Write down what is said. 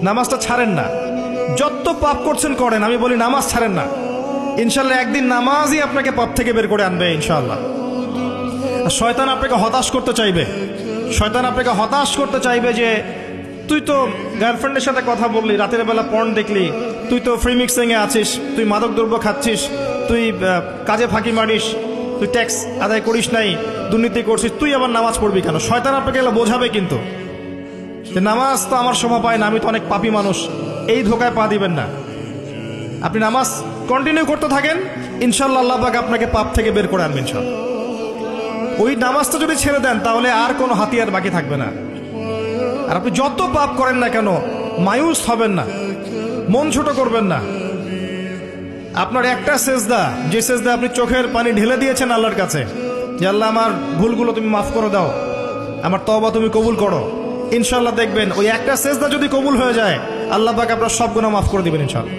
নামাজটা ছাড়েন না, যত পাপ করছেন করেন, আমি বলি নামাজ ছাড়েন না। ইনশাল্লাহ একদিন নামাজই আপনাকে পাপ থেকে বের করে আনবে ইনশাআল্লাহ। শয়তান আপনাকে হতাশ করতে চাইবে, শয়তান আপনাকে হতাশ করতে চাইবে যে তুই তো গার্লফ্রেন্ডের সাথে কথা বললি, রাতের বেলা পর্ন দেখলি, তুই তো ফ্রি মিক্সিংয়ে আছিস, তুই মাদক দ্রব্য খাচ্ছিস, তুই কাজে ফাঁকি মারিস, তুই ট্যাক্স আদায় করিস নাই, দুর্নীতি করছিস, তুই আবার নামাজ পড়বি কেন? শয়তান আপনাকে এগুলো বোঝাবে কিন্তু যে নামাজ তো আমার সময় পায় না, আমি তো অনেক পাপী মানুষ। এই ধোকায় পা দিবেন না। আপনি নামাজ কন্টিনিউ করতে থাকেন, ইনশাল্লাহ আল্লাহ পাক আপনাকে পাপ থেকে বের করে আনবেন ইনশাল্লাহ। ওই নামাজটা যদি ছেড়ে দেন তাহলে আর কোনো হাতিয়ার বাকি থাকবে না। আর আপনি যত পাপ করেন না কেন মায়ুস হবেন না, মন ছোট করবেন না। আপনার একটা সেজদা, যে সেজদা আপনি চোখের পানি ঢেলে দিয়েছেন আল্লাহর কাছে যে আল্লাহ আমার ভুলগুলো তুমি মাফ করে দাও, আমার তওবা তুমি কবুল করো, ইনশাল্লাহ দেখবেন ওই একটা সেজদা যদি কবুল হয়ে যায় আল্লাহ পাক আপনার সব গুনাহ মাফ করে দিবেন ইনশাল্লাহ।